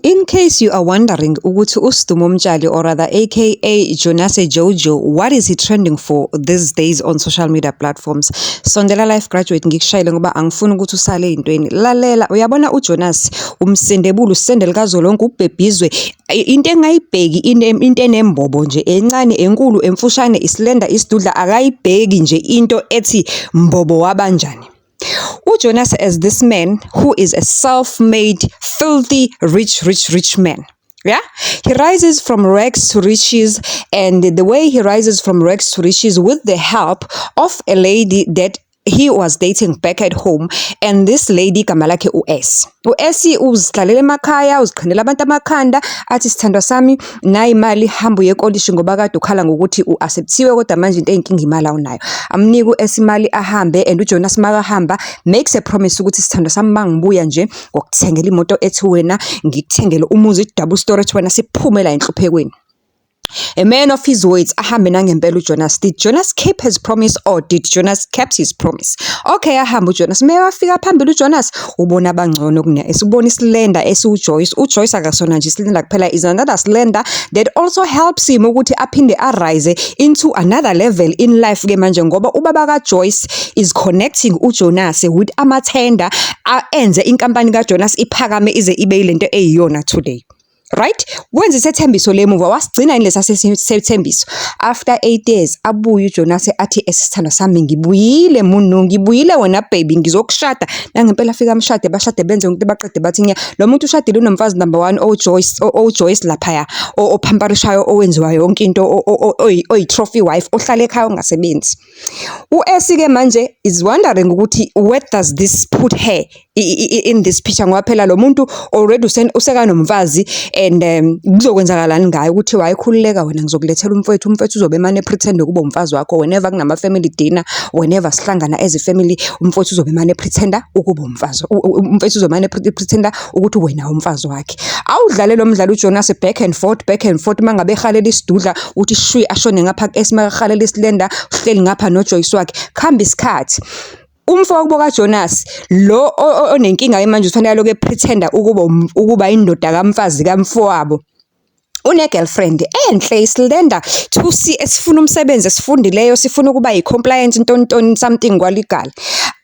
In case you are wondering ukuthi uSidumo Mtshali, or rather aka Jonase Jojo, what is he trending for these days on social media platforms? Sondela Life Graduate ngikushayile ngoba angifuni ukuthi usale intweni. Lalela, uyabona uJonas umsendebulu usendele kazolonke ubhebhizwe into engayibheki into enembobo nje encane enkulu emfushane islender isidudla akayibheki nje into ethi mbobo wabanjani. uJonas as this man who is a self-made, filthy, rich man. Yeah, he rises from rags to riches, and the way he rises from rags to riches with the help of a lady that he was dating back at home, and this lady gama lakhe u-S. U-S uzidlalela emakhaya, uzikhandela abantu amakhanda, athi sithandwa sami nayi imali hamba uye ekolishi ngoba kade ukhala ngokuthi u-acceptiwe kodwa manje into eyinkinga imali awunayo. Amnika u-S imali ahambe, and uJonas makahamba makes a promise ukuthi sithandwa sami mangibuya nje ngokuthengela imoto ethi wena ngikuthengele umuzi double storage wena siphume la enhluphekweni. A man of his words, ahambe nangempela uJonas. Did Jonas keep his promise, or did Jonas kept his promise? Okay, ahambe uJonas. Mewafika phambili uJonas, ubona abangcono kunaye. Esibona isilender esiuJoyce. uJoyce akasona nje isilender kuphela, is another slender that also helps him ukuthi aphinde arise into another level in life ke manje ngoba ubaba kaJoyce is connecting uJonas with amathenda enze inkampani kaJonas iphakame ize ibe ilento eyiyona today. Right? Wenza isethembiso lemuva wasigcina inlesa sethembiso. After 8 years abuye uJonas athi esithandwa sami ngibuyile munu ngibuyile wena baby ngizokushada nangempela afika amshade bashade benze ukuthi baqede bathi nya lo muntu ushadile unomfazi number 1 oJoyce lapha ophamparishayo owenziwa yonke into oyi trophy wife ohlala ekhaya ongasebenzi. uS ke manje is wondering ukuthi where does this put her in this picture ngoba phela lo muntu already useka nomfazi, and kuzokwenzakalani ngayo ukuthi wayikhululeka wena ngizokulethela umfowethu uzobe mane pretend ukuba umfazi wakho whenever kunama family dinner, whenever sihlangana as a family umfowethu uzobe mane pretender ukuba umfowethu uzobe mane pretender ukuthi wena umfazi wakhe. Awudlale lo mdlalo uJonas back and forth mangabe ehalela isidudla uthi shwi ashone ngapha esimakahalela isilender uhleli ngapha noJoyce wakhe khamba isikhathi. Umfowabo kaJonas lo onenkinga manje ufanele lokho pretender ukuba indoda kamfazi kamfowabo une girlfriend enhle isilender to see esifuna umsebenzi esifundileyo sifuna ukuba yi-compliant into something kwaligala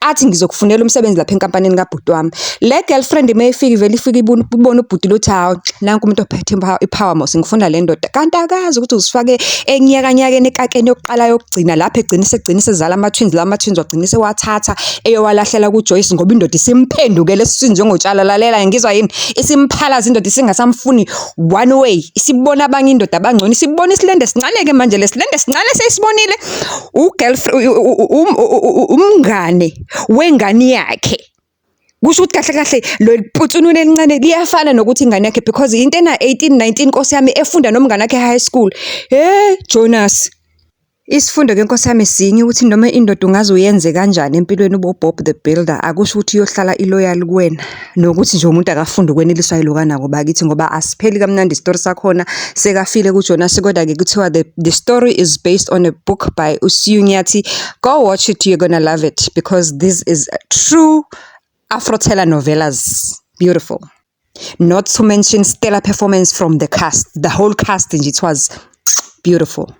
athi ngizokufunela umsebenzi lapha enkampanini kabhuti wami. Le girlfriend mayifika vele ifika ibona ubhuti lo hawo nanku umuntu ophethe ipower mos ngifuna le ndoda kanti akazi ukuthi uzifake enyakanyakeni ekakeni yokuqala yokugcina lapha egcina ezala ama-twins wagcina wathatha eyowalahlela kuJoyce ngoba indoda isimphendukele esisini njengotshala. Lalela ngizwa yini isimphalaza indoda isingasamfuni one way, isibona abanye indoda abangcono, isibona isilende sincane ke manje lesilende sincane sesibonile umngane wengane yakhe. Kusho ukuthi kahle lo putsunune elincane liyafana nokuthi ingane yakhe because into ena 18-19 Nkosi yami efunda nomngane wakhe high school. Jonas isifundo ke Nkosi yami sinye ukuthi noma indoda ungaze uyenze kanjani empilweni uBob the Builder akusho ukuthi uyohlala iloyal kuwena nokuthi nje umuntu akafunda ukweneliswa yilokana ngoba kithi ngoba asipheli kamnandi story sakhona sekafile kuJonas kodwa ke kuthiwa the story is based on a book by Usiyu Nyathi. Go watch it, you're gonna love it because this is true Afro telenovelas. Beautiful. Not to mention stellar performance from the cast. The whole cast, it was beautiful.